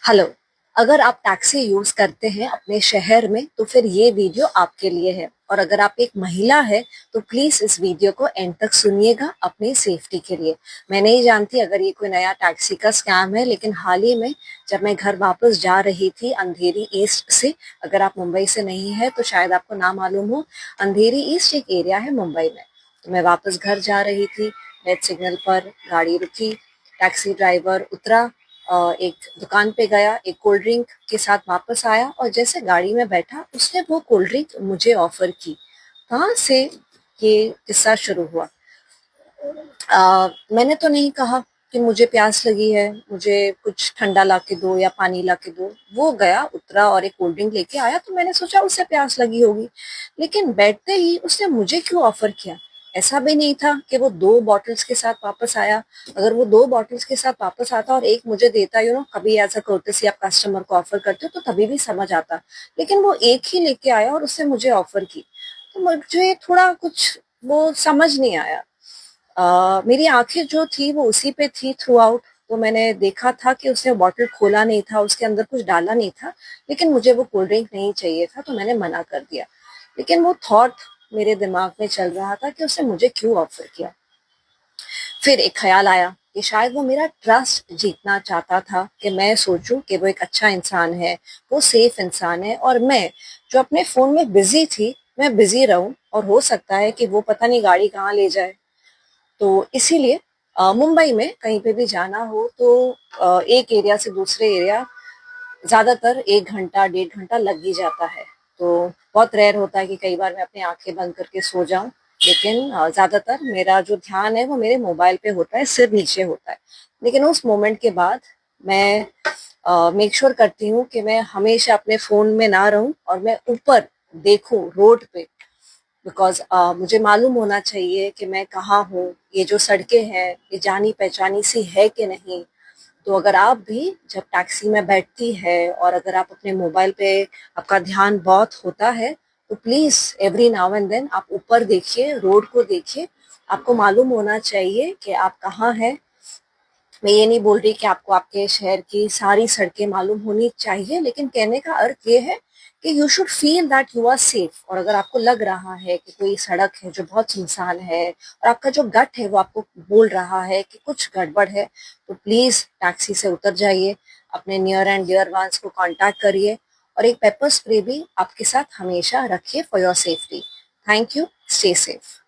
Hello. अगर आप taxi use करते हैं अपने शहर में तो फिर ये वीडियो आपके लिए है। और अगर आप एक महिला है तो प्लीज इस वीडियो को एंड तक सुनिएगा अपनी सेफ्टी के लिए। मैं नहीं जानती अगर ये कोई नया टैक्सी का स्कैम है, लेकिन हाल ही में जब मैं घर वापस जा रही थी अंधेरी ईस्ट से, अगर आप मुंबई से नहीं है तो शायद आपको ना मालूम हो, अंधेरी ईस्ट एक एरिया है मुंबई में। तो मैं वापस घर जा रही थी, रेड सिग्नल पर गाड़ी रुकी, टैक्सी ड्राइवर उतरा, एक दुकान पे गया, एक कोल्ड ड्रिंक के साथ वापस आया और जैसे गाड़ी में बैठा उसने वो कोल्ड ड्रिंक मुझे ऑफर की। कहाँ से ये किस्सा शुरू हुआ? मैंने तो नहीं कहा कि मुझे प्यास लगी है, मुझे कुछ ठंडा ला के दो या पानी ला के दो। वो गया, उतरा और एक कोल्ड ड्रिंक लेके आया तो मैंने सोचा उससे प्यास लगी होगी, लेकिन बैठते ही उसने मुझे क्यों ऑफर किया? ऐसा भी नहीं था कि वो दो बॉटल्स के साथ वापस आया। अगर वो दो बॉटल्स के साथ वापस आता और एक मुझे देता, कभी एज अ कर्टेसी आप कस्टमर को ऑफर करते हो तो तभी भी समझ आता, लेकिन वो एक ही लेके आया और उससे मुझे ऑफर की। तो मुझे थोड़ा कुछ वो समझ नहीं आया। मेरी आंखें जो थी वो उसी पे थी थ्रू आउट। तो मैंने देखा था कि उसने बॉटल खोला नहीं था, उसके अंदर कुछ डाला नहीं था, लेकिन मुझे वो कोल्ड ड्रिंक नहीं चाहिए था तो मैंने मना कर दिया। लेकिन वो थॉट मेरे दिमाग में चल रहा था कि उसने मुझे क्यों ऑफर किया। फिर एक ख्याल आया कि शायद वो मेरा ट्रस्ट जीतना चाहता था, कि मैं सोचूं कि वो एक अच्छा इंसान है, वो सेफ इंसान है, और मैं जो अपने फोन में बिजी थी मैं बिजी रहूं, और हो सकता है कि वो पता नहीं गाड़ी कहाँ ले जाए। तो इसीलिए मुंबई में कहीं पे भी जाना हो तो एक एरिया से दूसरे एरिया ज्यादातर 1 घंटा 1.5 घंटा लग ही जाता है। तो बहुत रेयर होता है कि कई बार मैं अपनी आंखें बंद करके सो जाऊं, लेकिन ज्यादातर मेरा जो ध्यान है वो मेरे मोबाइल पे होता है, सिर नीचे होता है। लेकिन उस मोमेंट के बाद मैं मेक श्योर करती हूँ कि मैं हमेशा अपने फोन में ना रहूं और मैं ऊपर देखूं रोड पे, बिकॉज मुझे मालूम होना चाहिए कि मैं कहाँ हूँ, ये जो सड़कें हैं ये जानी पहचानी सी है कि नहीं। तो अगर आप भी जब टैक्सी में बैठती है और अगर आप अपने मोबाइल पे आपका ध्यान बहुत होता है तो please every now and then आप ऊपर देखिए, रोड को देखिए। आपको मालूम होना चाहिए कि आप कहाँ हैं। मैं ये नहीं बोल रही कि आपको आपके शहर की सारी सड़कें मालूम होनी चाहिए, लेकिन कहने का अर्थ ये है कि you should feel that you are safe. और अगर आपको लग रहा है कि कोई सड़क है जो बहुत सुनसान है और आपका जो गट है वो आपको बोल रहा है कि कुछ गड़बड़ है, तो प्लीज टैक्सी से उतर जाइए, अपने नियर एंड डियर वंस को कांटेक्ट करिए, और एक पेपर स्प्रे भी आपके साथ हमेशा रखिए for your safety. Thank you. Stay safe.